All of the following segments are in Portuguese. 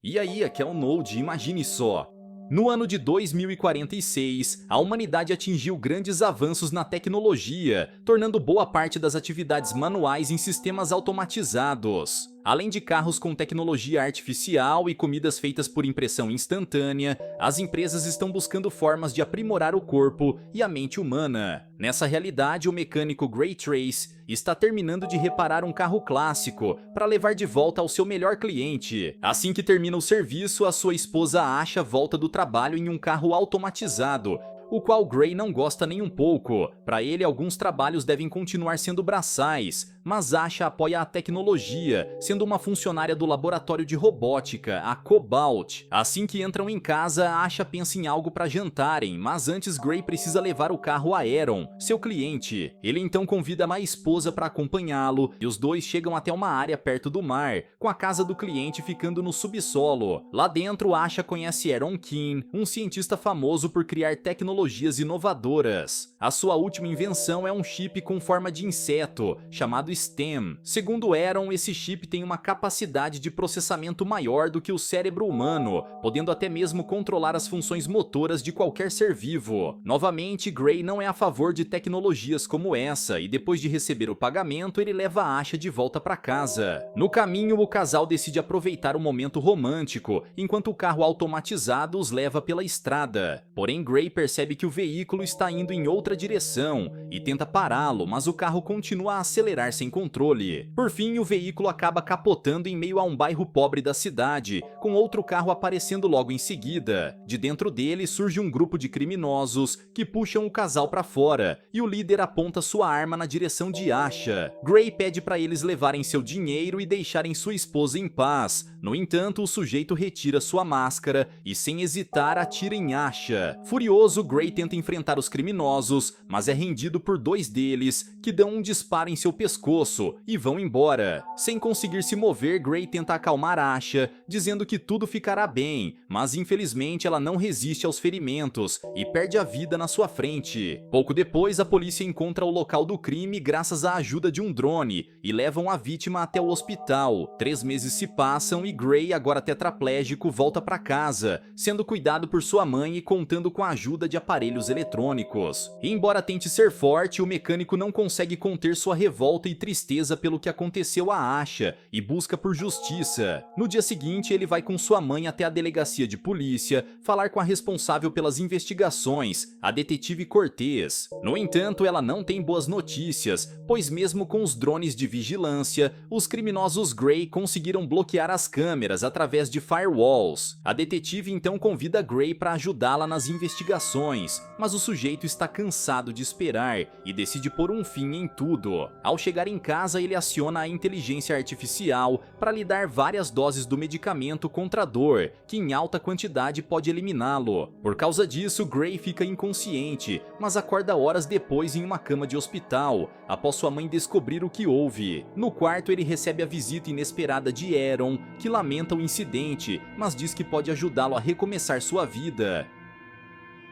E aí, aqui é o Node, imagine só. No ano de 2046, a humanidade atingiu grandes avanços na tecnologia, tornando boa parte das atividades manuais em sistemas automatizados. Além de carros com tecnologia artificial e comidas feitas por impressão instantânea, as empresas estão buscando formas de aprimorar o corpo e a mente humana. Nessa realidade, o mecânico Gray Trace está terminando de reparar um carro clássico para levar de volta ao seu melhor cliente. Assim que termina o serviço, a sua esposa Asha volta do trabalho em um carro automatizado, o qual Gray não gosta nem um pouco. Para ele, alguns trabalhos devem continuar sendo braçais, mas Asha apoia a tecnologia, sendo uma funcionária do laboratório de robótica, a Cobalt. Assim que entram em casa, Asha pensa em algo para jantarem, mas antes Gray precisa levar o carro a Aaron, seu cliente. Ele então convida a esposa para acompanhá-lo, e os dois chegam até uma área perto do mar, com a casa do cliente ficando no subsolo. Lá dentro, Asha conhece Aaron Keane, um cientista famoso por criar tecnologias inovadoras. A sua última invenção é um chip com forma de inseto, chamado STEM. Segundo Aaron, esse chip tem uma capacidade de processamento maior do que o cérebro humano, podendo até mesmo controlar as funções motoras de qualquer ser vivo. Novamente, Gray não é a favor de tecnologias como essa, e depois de receber o pagamento, ele leva a Asha de volta para casa. No caminho, o casal decide aproveitar o momento romântico, enquanto o carro automatizado os leva pela estrada. Porém, Gray percebe que o veículo está indo em outra direção e tenta pará-lo, mas o carro continua a acelerar sem controle. Por fim, o veículo acaba capotando em meio a um bairro pobre da cidade, com outro carro aparecendo logo em seguida. De dentro dele surge um grupo de criminosos que puxam o casal para fora, e o líder aponta sua arma na direção de Asha. Gray pede para eles levarem seu dinheiro e deixarem sua esposa em paz. No entanto, o sujeito retira sua máscara e, sem hesitar, atira em Asha. Furioso, Gray tenta enfrentar os criminosos, mas é rendido por dois deles, que dão um disparo em seu pescoço e vão embora. Sem conseguir se mover, Gray tenta acalmar Asha, dizendo que tudo ficará bem, mas infelizmente ela não resiste aos ferimentos e perde a vida na sua frente. Pouco depois, a polícia encontra o local do crime graças à ajuda de um drone e levam a vítima até o hospital. 3 meses se passam e Gray, agora tetraplégico, volta para casa, sendo cuidado por sua mãe e contando com a ajuda de aparelhos eletrônicos. E embora tente ser forte, o mecânico não consegue conter sua revolta e tristeza pelo que aconteceu a Asha e busca por justiça. No dia seguinte, ele vai com sua mãe até a delegacia de polícia falar com a responsável pelas investigações, a detetive Cortez. No entanto, ela não tem boas notícias, pois mesmo com os drones de vigilância, os criminosos Gray conseguiram bloquear as câmeras através de firewalls. A detetive então convida Gray para ajudá-la nas investigações, mas o sujeito está cansado de esperar e decide pôr um fim em tudo. Ao chegar em casa, ele aciona a inteligência artificial para lhe dar várias doses do medicamento contra a dor, que em alta quantidade pode eliminá-lo. Por causa disso, Gray fica inconsciente, mas acorda horas depois em uma cama de hospital, após sua mãe descobrir o que houve. No quarto, ele recebe a visita inesperada de Aaron, que lamenta o incidente, mas diz que pode ajudá-lo a recomeçar sua vida.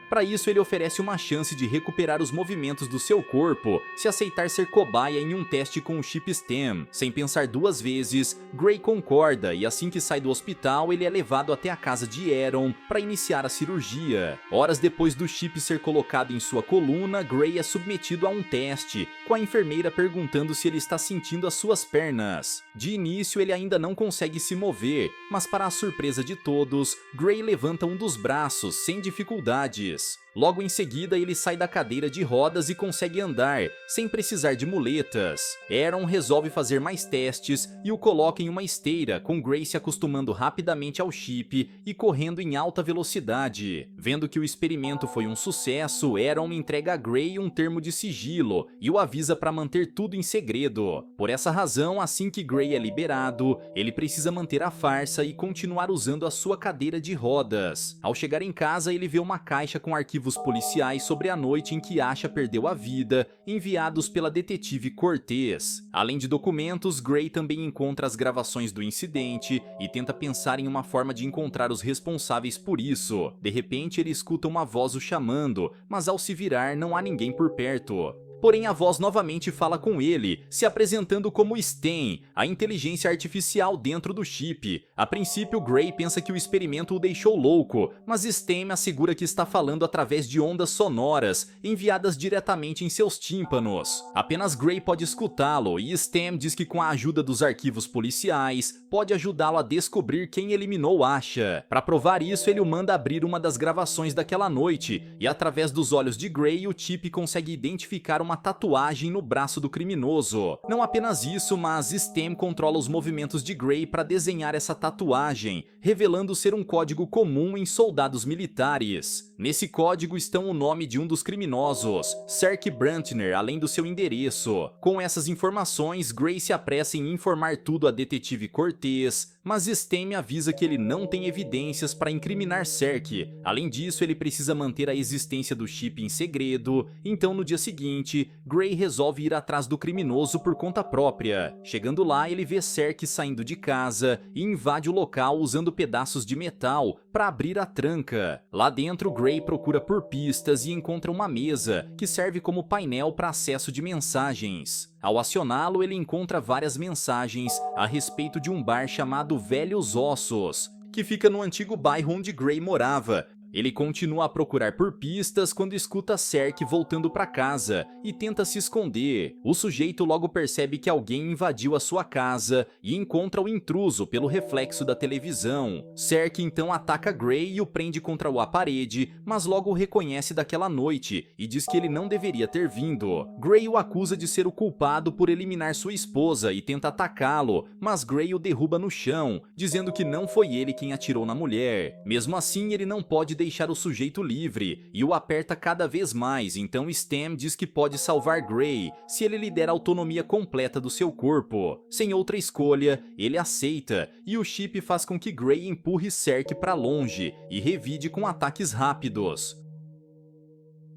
Para isso, ele oferece uma chance de recuperar os movimentos do seu corpo se aceitar ser cobaia em um teste com o chip STEM. Sem pensar duas vezes, Gray concorda e assim que sai do hospital, ele é levado até a casa de Aaron para iniciar a cirurgia. Horas depois do chip ser colocado em sua coluna, Gray é submetido a um teste, com a enfermeira perguntando se ele está sentindo as suas pernas. De início, ele ainda não consegue se mover, mas para a surpresa de todos, Gray levanta um dos braços sem dificuldades. Logo em seguida, ele sai da cadeira de rodas e consegue andar, sem precisar de muletas. Aaron resolve fazer mais testes e o coloca em uma esteira, com Gray se acostumando rapidamente ao chip e correndo em alta velocidade. Vendo que o experimento foi um sucesso, Aaron entrega a Gray um termo de sigilo e o avisa para manter tudo em segredo. Por essa razão, assim que Gray é liberado, ele precisa manter a farsa e continuar usando a sua cadeira de rodas. Ao chegar em casa, ele vê uma caixa com arquivos policiais sobre a noite em que Asha perdeu a vida, enviados pela detetive Cortez. Além de documentos, Gray também encontra as gravações do incidente e tenta pensar em uma forma de encontrar os responsáveis por isso. De repente, ele escuta uma voz o chamando, mas ao se virar, não há ninguém por perto. Porém, a voz novamente fala com ele, se apresentando como Stan, a inteligência artificial dentro do chip. A princípio, Gray pensa que o experimento o deixou louco, mas Stan assegura que está falando através de ondas sonoras, enviadas diretamente em seus tímpanos. Apenas Gray pode escutá-lo, e Stan diz que com a ajuda dos arquivos policiais, pode ajudá-lo a descobrir quem eliminou Asha. Para provar isso, ele o manda abrir uma das gravações daquela noite, e através dos olhos de Gray, o chip consegue identificar uma tatuagem no braço do criminoso. Não apenas isso, mas Stan controla os movimentos de Gray para desenhar essa tatuagem, revelando ser um código comum em soldados militares. Nesse código estão o nome de um dos criminosos, Serk Brantner, além do seu endereço. Com essas informações, Gray se apressa em informar tudo a detetive Cortez, mas Stan avisa que ele não tem evidências para incriminar Serk. Além disso, ele precisa manter a existência do chip em segredo, então no dia seguinte, Gray resolve ir atrás do criminoso por conta própria. Chegando lá, ele vê Serk saindo de casa e invade o local usando pedaços de metal para abrir a tranca. Lá dentro, Gray procura por pistas e encontra uma mesa que serve como painel para acesso de mensagens. Ao acioná-lo, ele encontra várias mensagens a respeito de um bar chamado Velhos Ossos, que fica no antigo bairro onde Gray morava. Ele continua a procurar por pistas quando escuta Serk voltando para casa e tenta se esconder. O sujeito logo percebe que alguém invadiu a sua casa e encontra o intruso pelo reflexo da televisão. Serk então ataca Gray e o prende contra a parede, mas logo o reconhece daquela noite e diz que ele não deveria ter vindo. Gray o acusa de ser o culpado por eliminar sua esposa e tenta atacá-lo, mas Gray o derruba no chão, dizendo que não foi ele quem atirou na mulher. Mesmo assim, ele não pode deixar o sujeito livre e o aperta cada vez mais, então Stan diz que pode salvar Gray se ele lhe der a autonomia completa do seu corpo. Sem outra escolha, ele aceita e o chip faz com que Gray empurre Serk para longe e revide com ataques rápidos.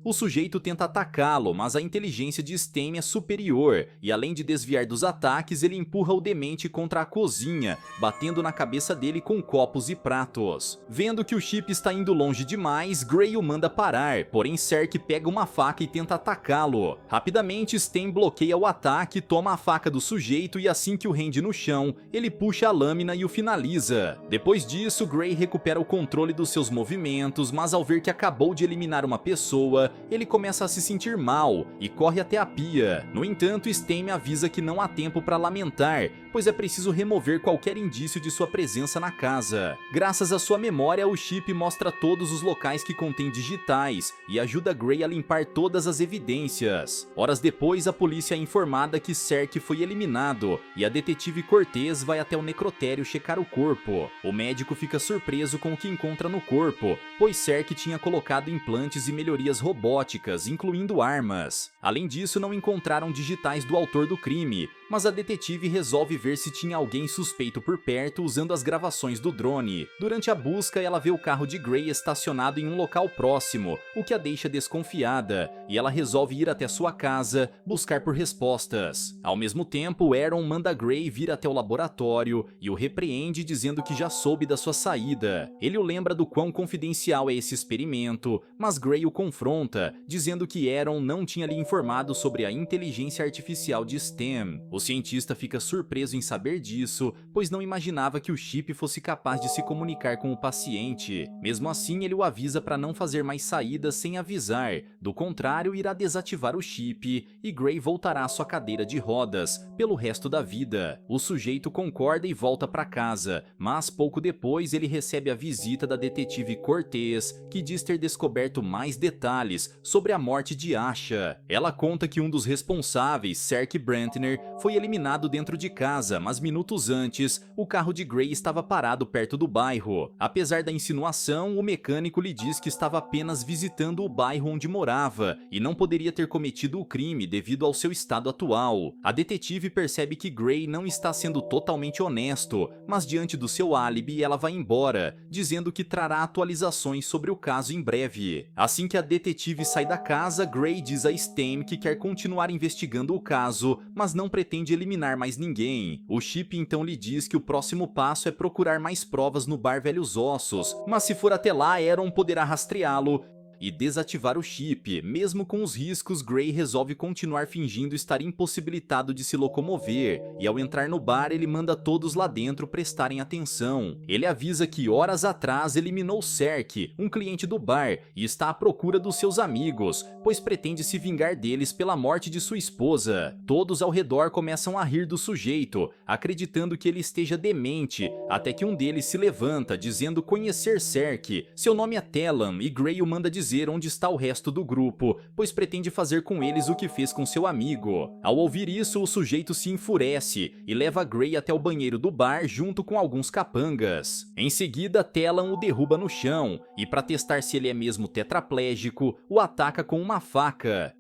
O sujeito tenta atacá-lo, mas a inteligência de Stan é superior, e além de desviar dos ataques, ele empurra o demente contra a cozinha, batendo na cabeça dele com copos e pratos. Vendo que o chip está indo longe demais, Gray o manda parar, porém Serk pega uma faca e tenta atacá-lo. Rapidamente, Stan bloqueia o ataque, toma a faca do sujeito e assim que o rende no chão, ele puxa a lâmina e o finaliza. Depois disso, Gray recupera o controle dos seus movimentos, mas ao ver que acabou de eliminar uma pessoa, ele começa a se sentir mal e corre até a pia. No entanto, Stan avisa que não há tempo para lamentar, pois é preciso remover qualquer indício de sua presença na casa. Graças à sua memória, o chip mostra todos os locais que contém digitais e ajuda Gray a limpar todas as evidências. Horas depois, a polícia é informada que Serk foi eliminado e a detetive Cortez vai até o necrotério checar o corpo. O médico fica surpreso com o que encontra no corpo, pois Serk tinha colocado implantes e melhorias robóticas, incluindo armas. Além disso, não encontraram digitais do autor do crime, mas a detetive resolve ver se tinha alguém suspeito por perto usando as gravações do drone. Durante a busca, ela vê o carro de Gray estacionado em um local próximo, o que a deixa desconfiada, e ela resolve ir até sua casa, buscar por respostas. Ao mesmo tempo, Aaron manda Gray vir até o laboratório e o repreende dizendo que já soube da sua saída. Ele o lembra do quão confidencial é esse experimento, mas Gray o confronta, dizendo que Aaron não tinha lhe informado sobre a inteligência artificial de Stan. O cientista fica surpreso em saber disso, pois não imaginava que o chip fosse capaz de se comunicar com o paciente. Mesmo assim, ele o avisa para não fazer mais saídas sem avisar, do contrário, irá desativar o chip e Gray voltará à sua cadeira de rodas pelo resto da vida. O sujeito concorda e volta para casa, mas pouco depois ele recebe a visita da detetive Cortez, que diz ter descoberto mais detalhes sobre a morte de Asha. Ela conta que um dos responsáveis, Serk Brantner, foi eliminado dentro de casa, mas minutos antes, o carro de Gray estava parado perto do bairro. Apesar da insinuação, o mecânico lhe diz que estava apenas visitando o bairro onde morava e não poderia ter cometido o crime devido ao seu estado atual. A detetive percebe que Gray não está sendo totalmente honesto, mas diante do seu álibi, ela vai embora, dizendo que trará atualizações sobre o caso em breve. Assim que a detetive sai da casa, Gray diz a Stan que quer continuar investigando o caso, mas não pretende eliminar mais ninguém. O chip então lhe diz que o próximo passo é procurar mais provas no bar Velhos Ossos, mas se for até lá, Aaron poderá rastreá-lo e desativar o chip. Mesmo com os riscos, Gray resolve continuar fingindo estar impossibilitado de se locomover, e ao entrar no bar ele manda todos lá dentro prestarem atenção. Ele avisa que horas atrás eliminou Serk, um cliente do bar, e está à procura dos seus amigos, pois pretende se vingar deles pela morte de sua esposa. Todos ao redor começam a rir do sujeito, acreditando que ele esteja demente, até que um deles se levanta dizendo conhecer Serk. Seu nome é Tellan e Gray o manda dizer onde está o resto do grupo, pois pretende fazer com eles o que fez com seu amigo. Ao ouvir isso, o sujeito se enfurece e leva Gray até o banheiro do bar junto com alguns capangas. Em seguida, Tellan o derruba no chão e, para testar se ele é mesmo tetraplégico, o ataca com uma faca.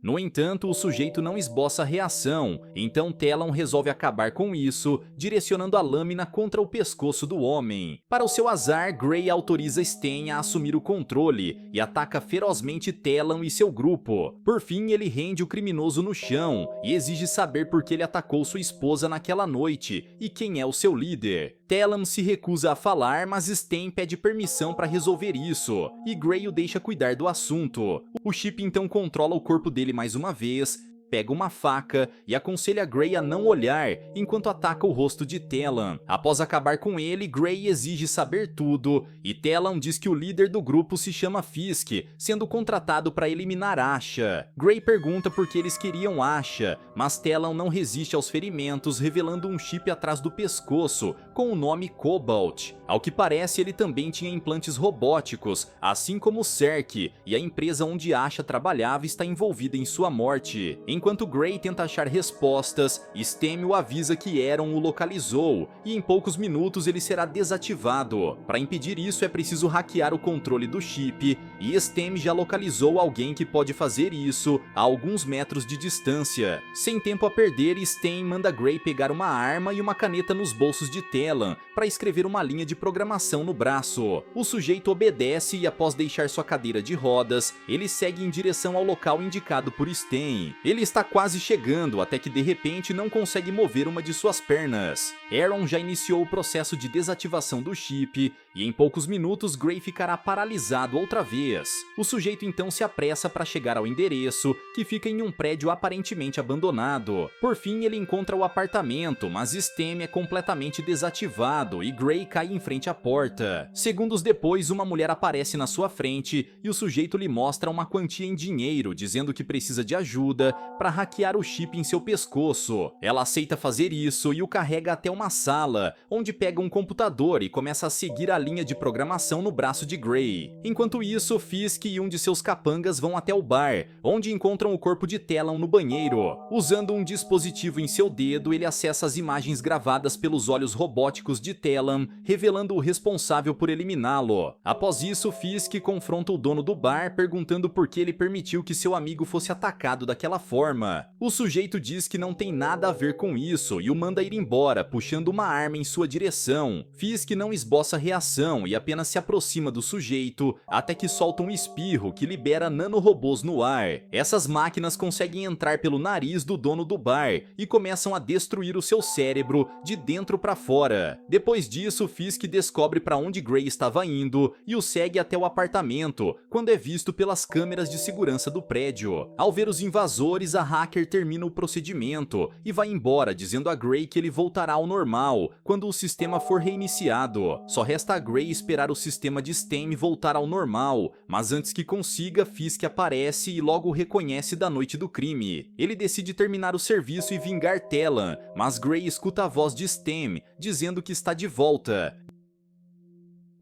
No entanto, o sujeito não esboça reação, então Tellan resolve acabar com isso, direcionando a lâmina contra o pescoço do homem. Para o seu azar, Gray autoriza Sten a assumir o controle e ataca ferozmente Tellan e seu grupo. Por fim, ele rende o criminoso no chão e exige saber por que ele atacou sua esposa naquela noite e quem é o seu líder. Tellan se recusa a falar, mas Sten pede permissão para resolver isso, e Gray o deixa cuidar do assunto. O Chip então controla o corpo dele mais uma vez, pega uma faca e aconselha Gray a não olhar enquanto ataca o rosto de Tellan. Após acabar com ele, Gray exige saber tudo e Tellan diz que o líder do grupo se chama Fisk, sendo contratado para eliminar Asha. Gray pergunta por que eles queriam Asha, mas Tellan não resiste aos ferimentos, revelando um chip atrás do pescoço com o nome Cobalt. Ao que parece, ele também tinha implantes robóticos, assim como Serk, e a empresa onde Asha trabalhava está envolvida em sua morte. Enquanto Gray tenta achar respostas, Sten o avisa que Aaron o localizou, e em poucos minutos ele será desativado. Para impedir isso é preciso hackear o controle do chip, e Sten já localizou alguém que pode fazer isso a alguns metros de distância. Sem tempo a perder, Sten manda Gray pegar uma arma e uma caneta nos bolsos de Tellan para escrever uma linha de programação no braço. O sujeito obedece e, após deixar sua cadeira de rodas, ele segue em direção ao local indicado por Sten. Ele está quase chegando, até que de repente não consegue mover uma de suas pernas. Aaron já iniciou o processo de desativação do chip, e em poucos minutos Gray ficará paralisado outra vez. O sujeito então se apressa para chegar ao endereço, que fica em um prédio aparentemente abandonado. Por fim, ele encontra o apartamento, mas Sten é completamente desativado e Gray cai em frente à porta. Segundos depois, uma mulher aparece na sua frente e o sujeito lhe mostra uma quantia em dinheiro, dizendo que precisa de ajuda para hackear o chip em seu pescoço. Ela aceita fazer isso e o carrega até uma sala, onde pega um computador e começa a seguir a linha de programação no braço de Gray. Enquanto isso, Fisk e um de seus capangas vão até o bar, onde encontram o corpo de Tellan no banheiro. Usando um dispositivo em seu dedo, ele acessa as imagens gravadas pelos olhos robóticos de Tellan, revelando o responsável por eliminá-lo. Após isso, Fisk confronta o dono do bar, perguntando por que ele permitiu que seu amigo fosse atacado daquela forma. O sujeito diz que não tem nada a ver com isso e o manda ir embora, puxando uma arma em sua direção. Fisk não esboça reação e apenas se aproxima do sujeito, até que solta um espirro que libera nanorobôs no ar. Essas máquinas conseguem entrar pelo nariz do dono do bar e começam a destruir o seu cérebro de dentro para fora. Depois disso, Fisk descobre para onde Gray estava indo e o segue até o apartamento, quando é visto pelas câmeras de segurança do prédio. Ao ver os invasores, a hacker termina o procedimento e vai embora, dizendo a Gray que ele voltará ao normal quando o sistema for reiniciado. Só resta a Gray esperar o sistema de Sten voltar ao normal, mas antes que consiga, Fisk aparece e logo o reconhece da noite do crime. Ele decide terminar o serviço e vingar Tellan, mas Gray escuta a voz de Sten dizendo que está de volta.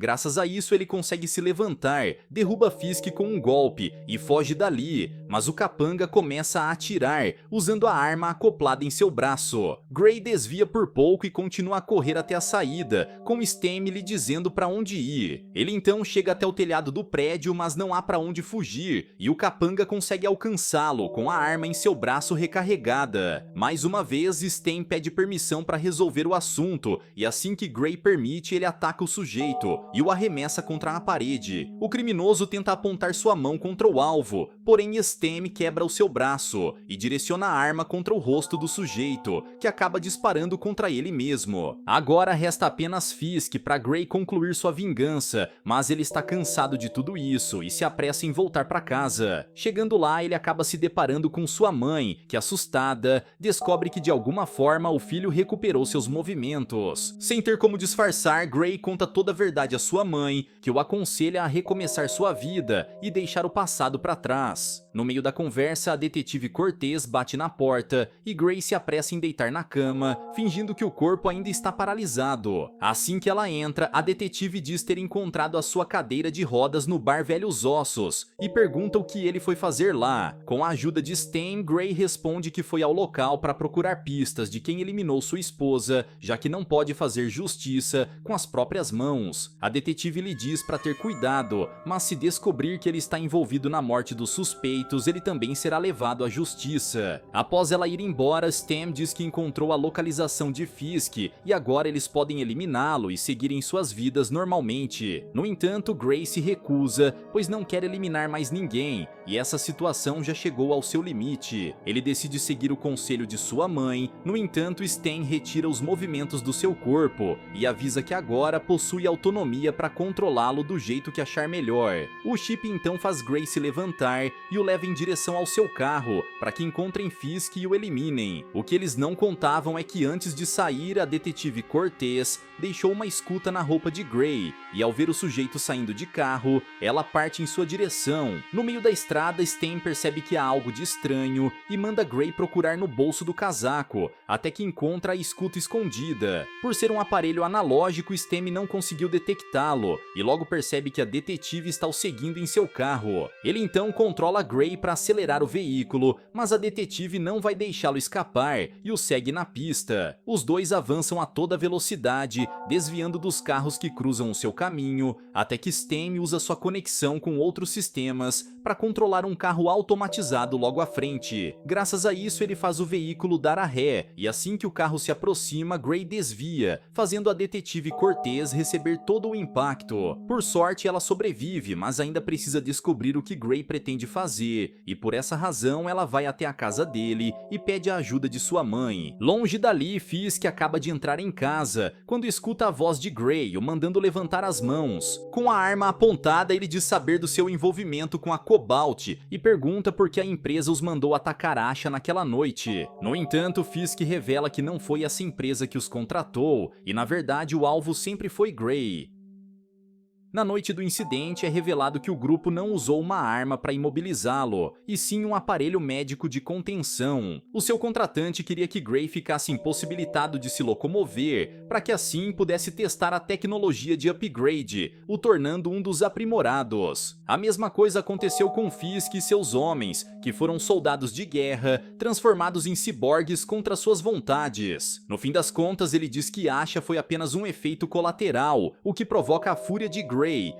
Graças a isso, ele consegue se levantar, derruba Fisk com um golpe e foge dali, mas o capanga começa a atirar, usando a arma acoplada em seu braço. Gray desvia por pouco e continua a correr até a saída, com Sten lhe dizendo para onde ir. Ele então chega até o telhado do prédio, mas não há para onde fugir, e o capanga consegue alcançá-lo com a arma em seu braço recarregada. Mais uma vez, Sten pede permissão para resolver o assunto, e assim que Gray permite, ele ataca o sujeito, e o arremessa contra a parede. O criminoso tenta apontar sua mão contra o alvo, porém Stem quebra o seu braço e direciona a arma contra o rosto do sujeito, que acaba disparando contra ele mesmo. Agora resta apenas Fisk para Gray concluir sua vingança, mas ele está cansado de tudo isso e se apressa em voltar para casa. Chegando lá, ele acaba se deparando com sua mãe, que assustada, descobre que de alguma forma o filho recuperou seus movimentos. Sem ter como disfarçar, Gray conta toda a verdade à sua mãe, que o aconselha a recomeçar sua vida e deixar o passado para trás. No meio da conversa, a detetive Cortez bate na porta e Gray se apressa em deitar na cama, fingindo que o corpo ainda está paralisado. Assim que ela entra, a detetive diz ter encontrado a sua cadeira de rodas no bar Velhos Ossos e pergunta o que ele foi fazer lá. Com a ajuda de Stem, Gray responde que foi ao local para procurar pistas de quem eliminou sua esposa, já que não pode fazer justiça com as próprias mãos. A detetive lhe diz para ter cuidado, mas se descobrir que ele está envolvido na morte dos suspeitos, ele também será levado à justiça. Após ela ir embora, Stem diz que encontrou a localização de Fisk e agora eles podem eliminá-lo e seguirem suas vidas normalmente. No entanto, Gray se recusa, pois não quer eliminar mais ninguém, e essa situação já chegou ao seu limite. Ele decide seguir o conselho de sua mãe, no entanto, Stem retira os movimentos do seu corpo e avisa que agora possui autonomia para controlá-lo do jeito que achar melhor. O Chip então faz Gray se levantar e o leva em direção ao seu carro, para que encontrem Fisk e o eliminem. O que eles não contavam é que antes de sair, a detetive Cortez deixou uma escuta na roupa de Gray, e ao ver o sujeito saindo de carro, ela parte em sua direção. No meio da estrada, Stem percebe que há algo de estranho e manda Gray procurar no bolso do casaco, até que encontra a escuta escondida. Por ser um aparelho analógico, Stem não conseguiu detectá-lo, e logo percebe que a detetive está o seguindo em seu carro. Ele então controla Gray para acelerar o veículo, mas a detetive não vai deixá-lo escapar e o segue na pista. Os dois avançam a toda velocidade, desviando dos carros que cruzam o seu caminho, até que Stem usa sua conexão com outros sistemas para controlar um carro automatizado logo à frente. Graças a isso, ele faz o veículo dar a ré, e assim que o carro se aproxima, Gray desvia, fazendo a detetive Cortez receber todo o impacto. Por sorte, ela sobrevive, mas ainda precisa descobrir o que Gray pretende fazer, e por essa razão ela vai até a casa dele e pede a ajuda de sua mãe. Longe dali, Fisk acaba de entrar em casa, quando escuta a voz de Gray o mandando levantar as mãos. Com a arma apontada, ele diz saber do seu envolvimento com a Cobalt e pergunta por que a empresa os mandou atacar Asha naquela noite. No entanto, Fisk revela que não foi essa empresa que os contratou, e na verdade o alvo sempre foi Gray. Na noite do incidente, é revelado que o grupo não usou uma arma para imobilizá-lo, e sim um aparelho médico de contenção. O seu contratante queria que Gray ficasse impossibilitado de se locomover, para que assim pudesse testar a tecnologia de upgrade, o tornando um dos aprimorados. A mesma coisa aconteceu com Fisk e seus homens, que foram soldados de guerra, transformados em ciborgues contra suas vontades. No fim das contas, ele diz que Asha foi apenas um efeito colateral, o que provoca a fúria de Gray,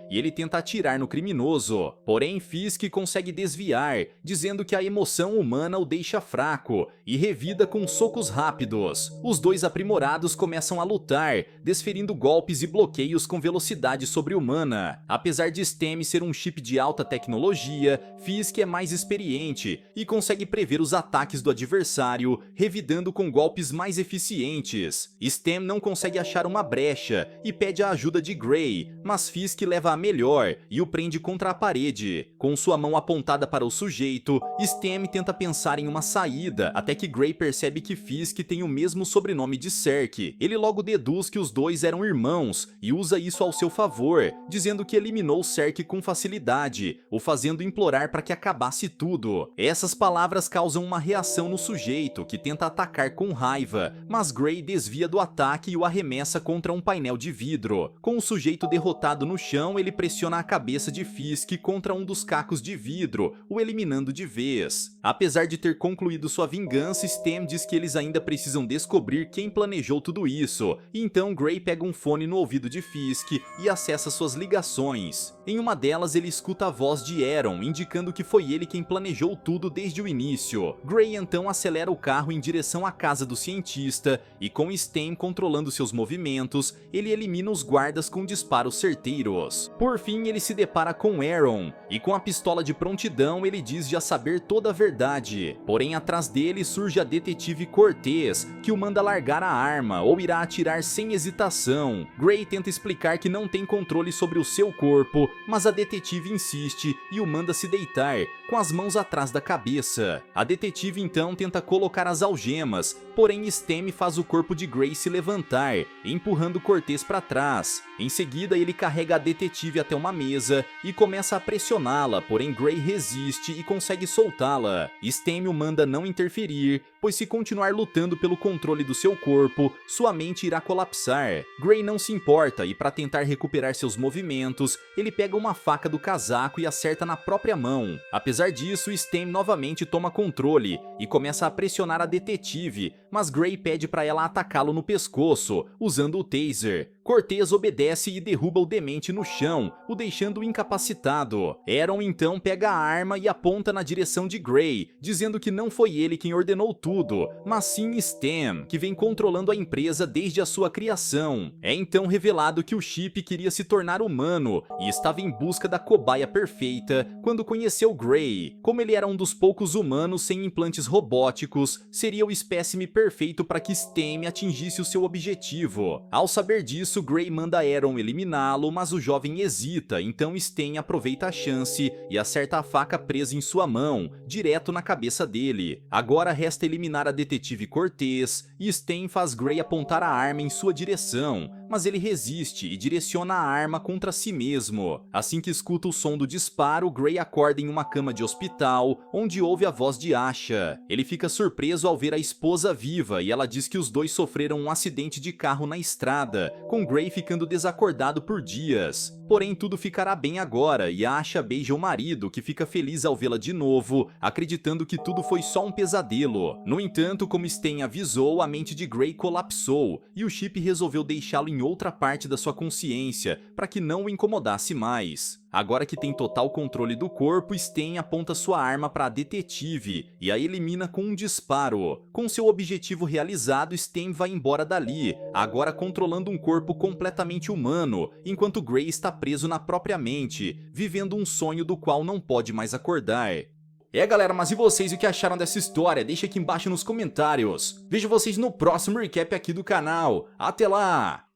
e ele tenta atirar no criminoso. Porém, Fisk consegue desviar, dizendo que a emoção humana o deixa fraco, e revida com socos rápidos. Os dois aprimorados começam a lutar, desferindo golpes e bloqueios com velocidade sobre-humana. Apesar de Stem ser um chip de alta tecnologia, Fisk é mais experiente e consegue prever os ataques do adversário, revidando com golpes mais eficientes. Stem não consegue achar uma brecha e pede a ajuda de Gray, mas Fisk leva a melhor e o prende contra a parede. Com sua mão apontada para o sujeito, Stem tenta pensar em uma saída, até que Gray percebe que Fisk tem o mesmo sobrenome de Serk. Ele logo deduz que os dois eram irmãos e usa isso ao seu favor, dizendo que eliminou Serk com facilidade, o fazendo implorar para que acabasse tudo. Essas palavras causam uma reação no sujeito, que tenta atacar com raiva, mas Gray desvia do ataque e o arremessa contra um painel de vidro. Com o sujeito derrotado no chão, ele pressiona a cabeça de Fisk contra um dos cacos de vidro, o eliminando de vez. Apesar de ter concluído sua vingança, Stan diz que eles ainda precisam descobrir quem planejou tudo isso, e então Gray pega um fone no ouvido de Fisk e acessa suas ligações. Em uma delas, ele escuta a voz de Aaron, indicando que foi ele quem planejou tudo desde o início. Gray então acelera o carro em direção à casa do cientista, e com Stan controlando seus movimentos, ele elimina os guardas com disparos certeiros. Por fim, ele se depara com Aaron, e com a pistola de prontidão ele diz já saber toda a verdade. Porém, atrás dele surge a detetive Cortez, que o manda largar a arma ou irá atirar sem hesitação. Gray tenta explicar que não tem controle sobre o seu corpo, mas a detetive insiste e o manda se deitar, com as mãos atrás da cabeça. A detetive então tenta colocar as algemas, porém Stan faz o corpo de Gray se levantar, empurrando Cortez para trás. Em seguida, ele carrega a detetive até uma mesa e começa a pressioná-la, porém Gray resiste e consegue soltá-la. Stan o manda não interferir, pois se continuar lutando pelo controle do seu corpo, sua mente irá colapsar. Gray não se importa e, para tentar recuperar seus movimentos, ele pega uma faca do casaco e acerta na própria mão. Apesar disso, Stan novamente toma controle e começa a pressionar a detetive, mas Gray pede para ela atacá-lo no pescoço, usando o taser. Cortez obedece e derruba o demente no chão, o deixando incapacitado. Aaron então pega a arma e aponta na direção de Gray, dizendo que não foi ele quem ordenou tudo, mas sim Stan, que vem controlando a empresa desde a sua criação. É então revelado que o Chip queria se tornar humano e estava em busca da cobaia perfeita quando conheceu Gray. Como ele era um dos poucos humanos sem implantes robóticos, seria o espécime perfeito para que Stan atingisse o seu objetivo. Ao saber disso, Gray manda Aaron eliminá-lo, mas o jovem hesita, então Stan aproveita a chance e acerta a faca presa em sua mão, direto na cabeça dele. Agora resta eliminar a detetive Cortez, e Stan faz Gray apontar a arma em sua direção, mas ele resiste e direciona a arma contra si mesmo. Assim que escuta o som do disparo, Gray acorda em uma cama de hospital, onde ouve a voz de Asha. Ele fica surpreso ao ver a esposa viva e ela diz que os dois sofreram um acidente de carro na estrada, com Gray ficando desacordado por dias. Porém, tudo ficará bem agora e Asha beija o marido, que fica feliz ao vê-la de novo, acreditando que tudo foi só um pesadelo. No entanto, como Stan avisou, a mente de Gray colapsou e o Chip resolveu deixá-lo em outra parte da sua consciência para que não o incomodasse mais. Agora que tem total controle do corpo, Stan aponta sua arma para a detetive e a elimina com um disparo. Com seu objetivo realizado, Stan vai embora dali, agora controlando um corpo completamente humano, enquanto Gray está preso na própria mente, vivendo um sonho do qual não pode mais acordar. Galera, mas e vocês, o que acharam dessa história? Deixa aqui embaixo nos comentários. Vejo vocês no próximo recap aqui do canal. Até lá!